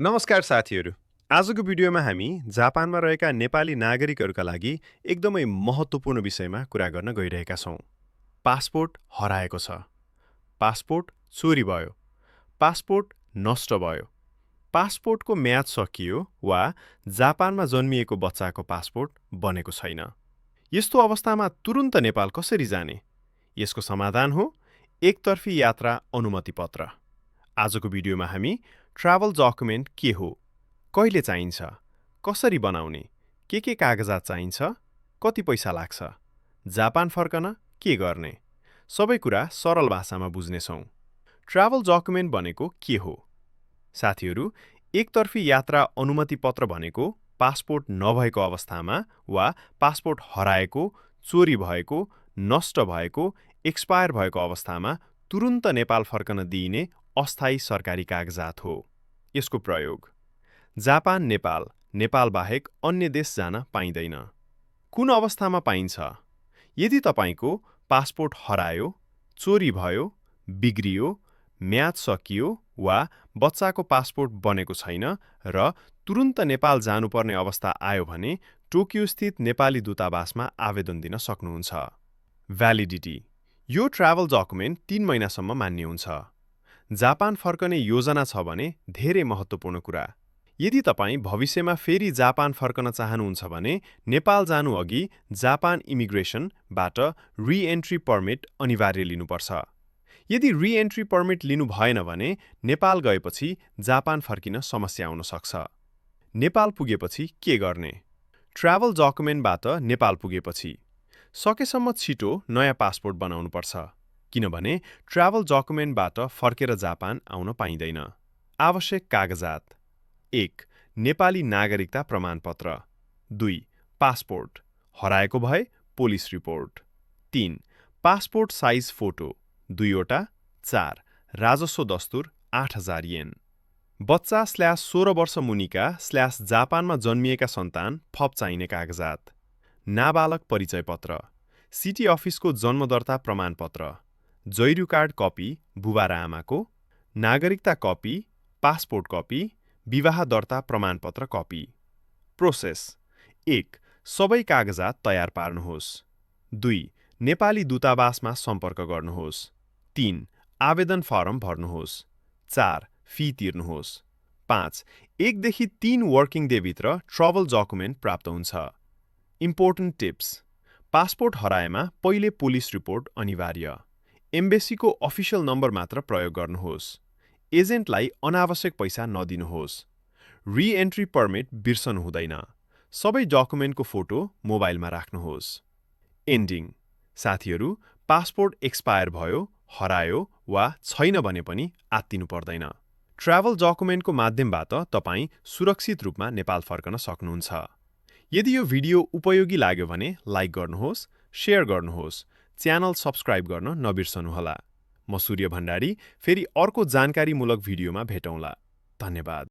नमस्कार साथीहरू। आजको भिडियोमा हामी जापानमा रहेका नेपाली नागरिकहरूका लागि एकदमै महत्त्वपूर्ण विषयमा कुरा गर्न गइरहेका छौँ। पासपोर्ट हराएको छ, पासपोर्ट चोरी भयो, पासपोर्ट नष्ट भयो, पासपोर्टको म्याद सकियो वा जापानमा जन्मिएको बच्चाको पासपोर्ट बनेको छैन। यस्तो अवस्थामा तुरुन्त नेपाल कसरी जाने? यसको समाधान हो एकतर्फी यात्रा अनुमति पत्र। आजको भिडियोमा हामी ट्राभल डकुमेन्ट के हो, कहिले चाहिन्छ, कसरी बनाउने, के कागजात चाहिन्छ, कति पैसा लाग्छ, जापान फर्कन के गर्ने, सबै कुरा सरल भाषामा बुझ्नेछौँ। ट्राभल डकुमेन्ट भनेको के हो? साथीहरू, एकतर्फी यात्रा अनुमति पत्र भनेको पासपोर्ट नभएको अवस्थामा वा पासपोर्ट हराएको, चोरी भएको, नष्ट भएको, एक्सपायर भएको अवस्थामा तुरुन्त नेपाल फर्कन दिइने अस्थायी सरकारी कागजात हो। यसको प्रयोग जापान, नेपाल, नेपाल बाहेक अन्य देश जान पाइँदैन। कुन अवस्थामा पाइन्छ? यदि तपाईको पासपोर्ट हरायो, चोरी भयो, बिग्रियो, म्याद सकियो वा बच्चाको पासपोर्ट बनेको छैन र तुरुन्त नेपाल जानुपर्ने अवस्था आयो भने टोकियोस्थित नेपाली दूतावासमा आवेदन दिन सक्नुहुन्छ। भ्यालिडिटी: यो ट्राभल डकुमेन्ट 3 महिनासम्म मान्य हुन्छ। जापान फर्कने योजना छ भने धेरै महत्त्वपूर्ण कुरा। यदि तपाईँ भविष्यमा फेरि जापान फर्कन चाहनुहुन्छ भने नेपाल जानु अघि जापान इमिग्रेसनबाट रि-एन्ट्री पर्मिट अनिवार्य लिनुपर्छ। यदि रि-एन्ट्री पर्मिट लिनु भएन भने नेपाल गएपछि जापान फर्किन समस्या आउन सक्छ। नेपाल पुगेपछि के गर्ने? ट्राभल डकुमेन्टबाट नेपाल पुगेपछि सकेसम्म छिटो नयाँ पासपोर्ट बनाउनुपर्छ, किनभने ट्राभल डकुमेन्टबाट फर्केर जापान आउन पाइँदैन। आवश्यक कागजात: 1. नेपाली नागरिकता प्रमाणपत्र। 2. पासपोर्ट, हराएको भए police report. 3. Passport size photo 2 वटा। 4. राजस्व दस्तुर 8,000 येन। बच्चा/16 वर्ष मुनिका जापानमा जन्मिएका सन्तान थप चाहिने कागजात: नाबालक परिचय पत्र, सिटी अफिसको जन्मदर्ता प्रमाणपत्र, जैरू कार्ड कपी बुबा र आमाको, नागरिकता कपी, पासपोर्ट कपी, विवाह दर्ता प्रमाणपत्र कपी। प्रोसेस: 1. सबै कागजात तयार पार्नुहोस्। 2. नेपाली दूतावासमा सम्पर्क गर्नुहोस्। 3. आवेदन फारम भर्नुहोस्। 4. फी तिर्नुहोस्। 5. 1 देखि 3 वर्किङ डेभित्र ट्राभल डकुमेन्ट प्राप्त हुन्छ। इम्पोर्टेन्ट टिप्स: पासपोर्ट हराएमा पहिले पुलिस रिपोर्ट अनिवार्य। एम्बेसीको अफिसियल नम्बर मात्र प्रयोग गर्नुहोस्। एजेन्टलाई अनावश्यक पैसा नदिनुहोस्। रि-एन्ट्री पर्मिट बिर्सनु हुँदैन। सबै डकुमेन्टको फोटो मोबाइलमा राख्नुहोस्। एन्डिङ: साथीहरू, पासपोर्ट एक्सपायर भयो, हरायो वा छैन भने पनि आत्तिनु पर्दैन। ट्राभल डकुमेन्टको माध्यमबाट तपाईँ सुरक्षित रूपमा नेपाल फर्कन सक्नुहुन्छ। यदि यो भिडियो उपयोगी लाग्यो भने लाइक गर्नुहोस्, शेयर गर्नुहोस्, च्यानल सब्स्क्राइब गर्न नबिर्सनुहोला। म सूर्य भण्डारी फेरि अर्को जानकारीमूलक भिडियोमा भेटौँला। धन्यवाद।